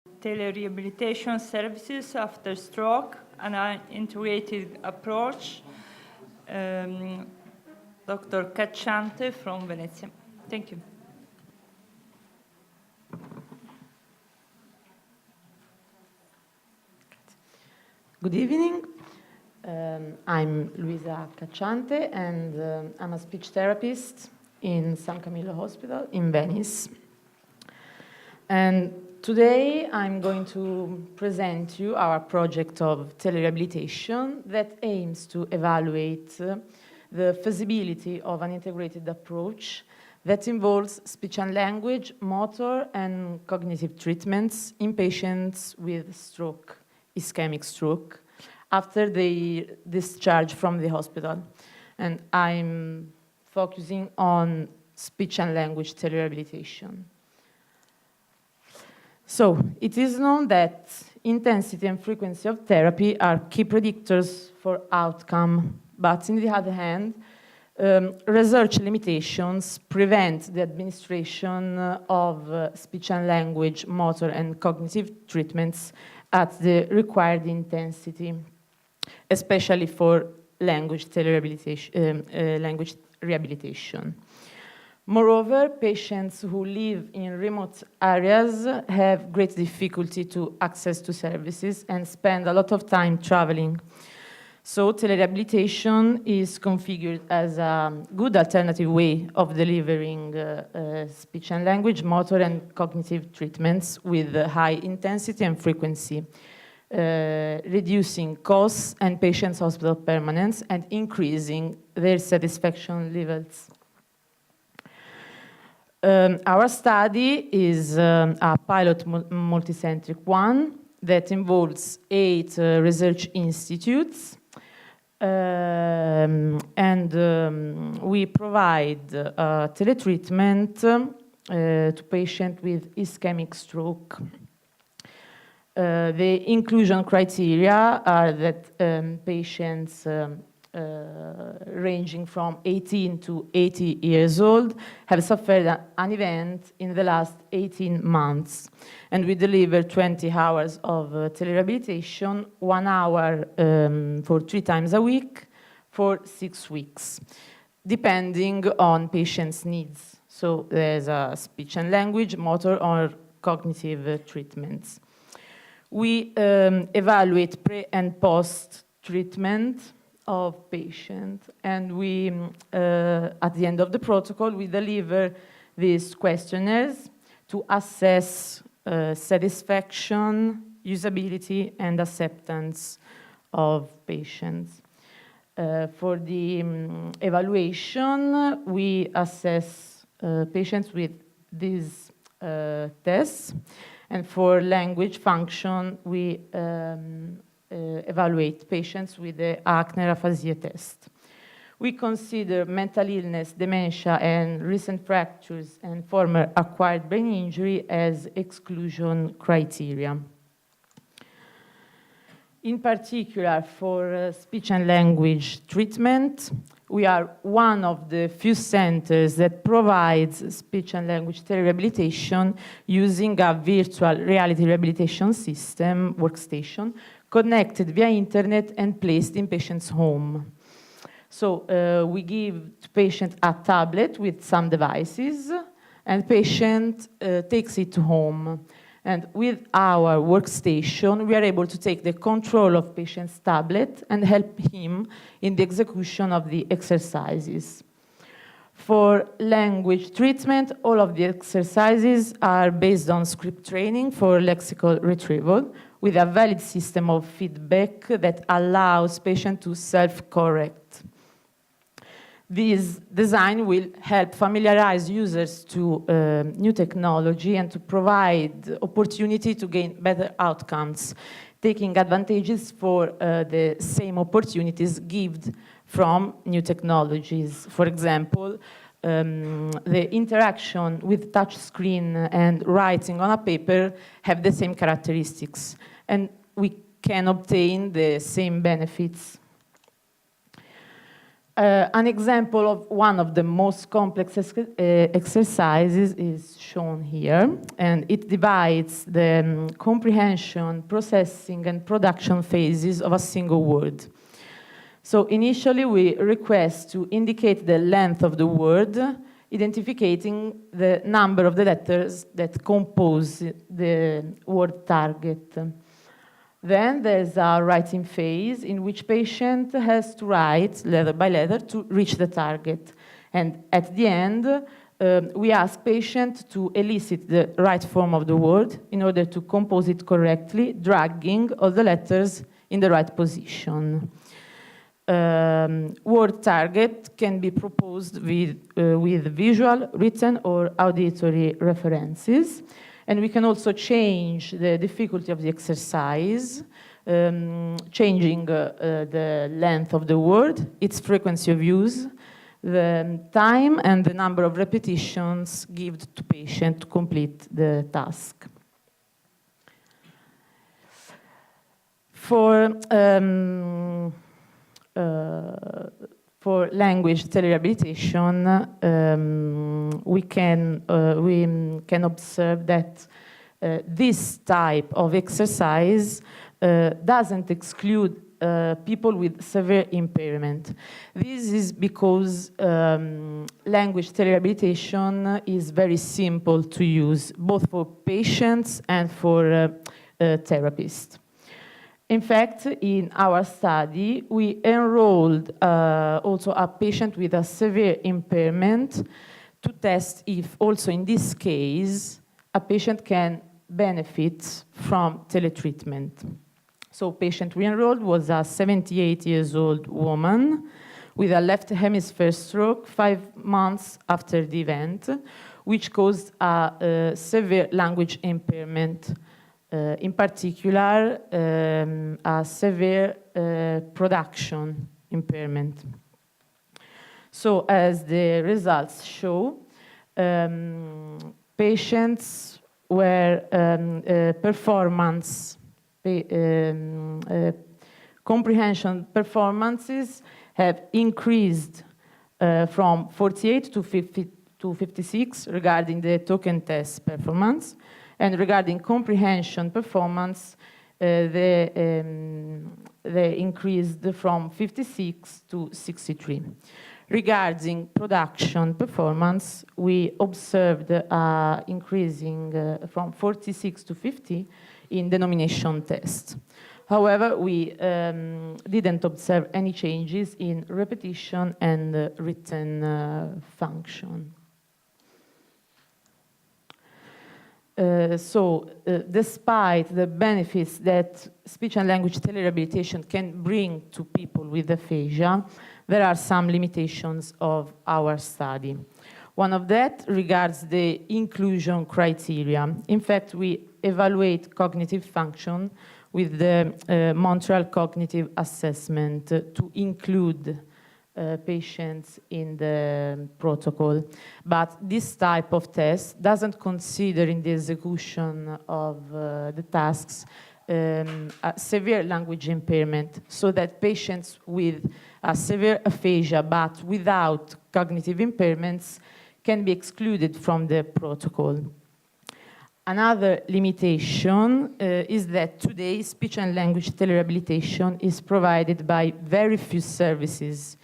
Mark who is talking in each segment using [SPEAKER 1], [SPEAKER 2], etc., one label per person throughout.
[SPEAKER 1] Telerehabilitation services after stroke, an integrated approach. Dr. Cacciante from Venezia. Thank you.
[SPEAKER 2] Good evening. I'm Luisa Cacciante, and I'm a speech therapist in San Camillo Hospital in Venice. And today I'm going to present you our project of telerehabilitation that aims to evaluate the feasibility of an integrated approach that involves speech and language, motor and cognitive treatments in patients with stroke, ischemic stroke, after they discharge from the hospital. And I'm focusing on speech and language telerehabilitation. So it is known that intensity and frequency of therapy are key predictors for outcome, but on the other hand, research limitations prevent the administration of speech and language, motor and cognitive treatments at the required intensity, especially for language rehabilitation. Moreover, patients who live in remote areas have great difficulty to access to services and spend a lot of time traveling. So telerehabilitation is configured as a good alternative way of delivering speech and language, motor and cognitive treatments with high intensity and frequency, reducing costs and patients' hospital permanence and increasing their satisfaction levels. Our study is a pilot multicentric one that involves 8 research institutes, and we provide teletreatment to patients with ischemic stroke. The inclusion criteria are that patients ranging from 18 to 80 years old have suffered an event in the last 18 months. And we deliver 20 hours of telerehabilitation, 1 hour for 3 times a week for 6 weeks, depending on patients' needs. So there's a speech and language, motor or cognitive treatments. We evaluate pre and post treatment of patients, and we, at the end of the protocol, we deliver these questionnaires to assess satisfaction, usability, and acceptance of patients. For the evaluation, we assess patients with these tests, and for language function, we evaluate patients with the Acner aphasia test. We consider mental illness, dementia, and recent fractures and former acquired brain injury as exclusion criteria. In particular, for speech and language treatment, we are one of the few centers that provides speech and language telerehabilitation using a virtual reality rehabilitation system, workstation, connected via internet and placed in patient's home. So we give to patient a tablet with some devices, and patient takes it to home. And with our workstation, we are able to take the control of patient's tablet and help him in the execution of the exercises. For language treatment, all of the exercises are based on script training for lexical retrieval, with a valid system of feedback that allows patients to self-correct. This design will help familiarize users to new technology and to provide opportunity to gain better outcomes, taking advantages for the same opportunities given from new technologies. For example, the interaction with touch screen and writing on a paper have the same characteristics, and we can obtain the same benefits. An example of one of the most complex exercises is shown here, and it divides the comprehension, processing, and production phases of a single word. So initially, we request to indicate the length of the word, identifying the number of the letters that compose the word target. Then there's a writing phase in which patient has to write letter by letter to reach the target. And at the end, we ask patient to elicit the right form of the word in order to compose it correctly, dragging all the letters in the right position. Word target can be proposed with visual, written, or auditory references. And we can also change the difficulty of the exercise, changing the length of the word, its frequency of use, the time, and the number of repetitions given to patient to complete the task. For language telerehabilitation, we can observe that this type of exercise doesn't exclude people with severe impairment. This is because language telerehabilitation is very simple to use, both for patients and for therapists. In fact, in our study, we enrolled also a patient with a severe impairment to test if also in this case, a patient can benefit from teletreatment. So patient we enrolled was a 78-year-old woman with a left hemisphere stroke 5 months after the event, which caused a severe language impairment. In particular, a severe production impairment. So as the results show, patients were comprehension performances have increased from 48 to 56 regarding the token test performance. And regarding comprehension performance, they increased from 56 to 63. Regarding production performance, we observed increasing from 46 to 50 in denomination test. However, we didn't observe any changes in repetition and written function. Despite the benefits that speech and language telerehabilitation can bring to people with aphasia, there are some limitations of our study. One of that regards the inclusion criteria. In fact, we evaluate cognitive function with the Montreal Cognitive Assessment to include patients in the protocol. But this type of test doesn't consider in the execution of the tasks a severe language impairment, so that patients with a severe aphasia but without cognitive impairments can be excluded from the protocol. Another limitation is that today speech and language telerehabilitation is provided by very few services,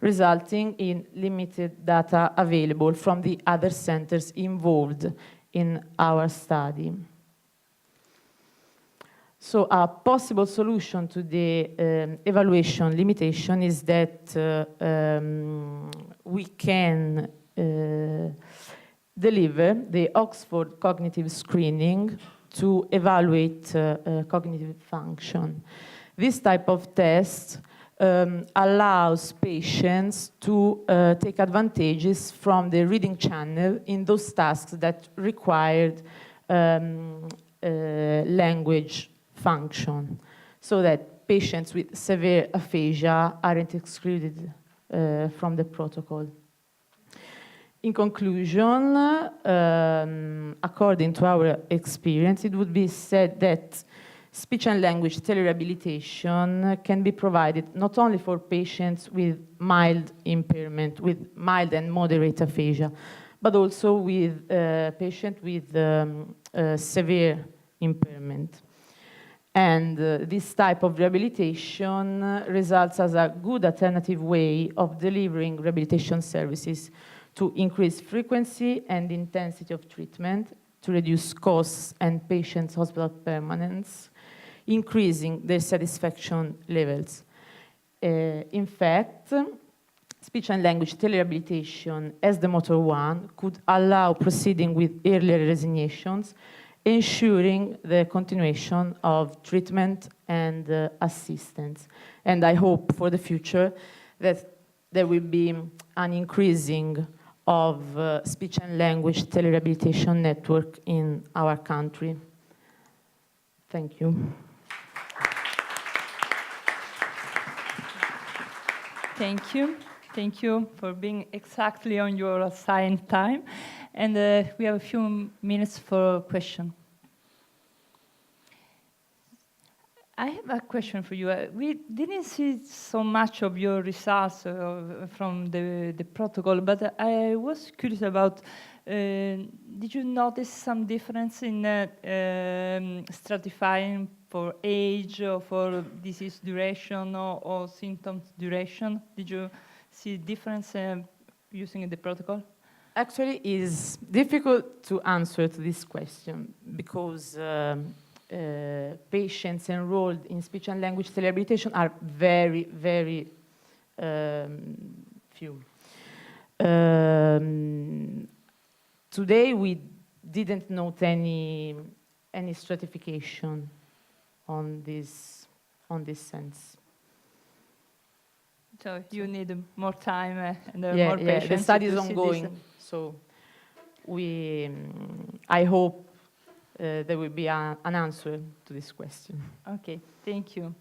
[SPEAKER 2] resulting in limited data available from the other centers involved in our study. So a possible solution to the evaluation limitation is that we can deliver the Oxford cognitive screening to evaluate cognitive function. This type of test allows patients to take advantages from the reading channel in those tasks that required language function, so that patients with severe aphasia aren't excluded from the protocol. In conclusion, according to our experience, it would be said that speech and language telerehabilitation can be provided not only for patients with mild impairment, with mild and moderate aphasia, but also with patients with severe impairment. And this type of rehabilitation results as a good alternative way of delivering rehabilitation services to increase frequency and intensity of treatment, to reduce costs and patients' hospital permanence, increasing their satisfaction levels. In fact, speech and language telerehabilitation, as the Motor 1, could allow proceeding with earlier resignations, ensuring the continuation of treatment and assistance. And I hope for the future that there will be an increasing of speech and language telerehabilitation network in our country. Thank you.
[SPEAKER 1] Thank you. Thank you for being exactly on your assigned time. And we have a few minutes for question. I have a question for you. We didn't see so much of your results from the protocol, but I was curious about, did you notice some difference in stratifying for age or for disease duration or symptoms duration? Did you see difference using the protocol?
[SPEAKER 2] Actually, it's difficult to answer to this question because patients enrolled in speech and language telerehabilitation are very, very few. Today, we didn't note any stratification on this sense.
[SPEAKER 1] So you need more time and
[SPEAKER 2] Yeah,
[SPEAKER 1] more patience.
[SPEAKER 2] the study is
[SPEAKER 1] to see
[SPEAKER 2] ongoing,
[SPEAKER 1] this.
[SPEAKER 2] so I hope there will be an answer to this question.
[SPEAKER 1] Okay, thank you.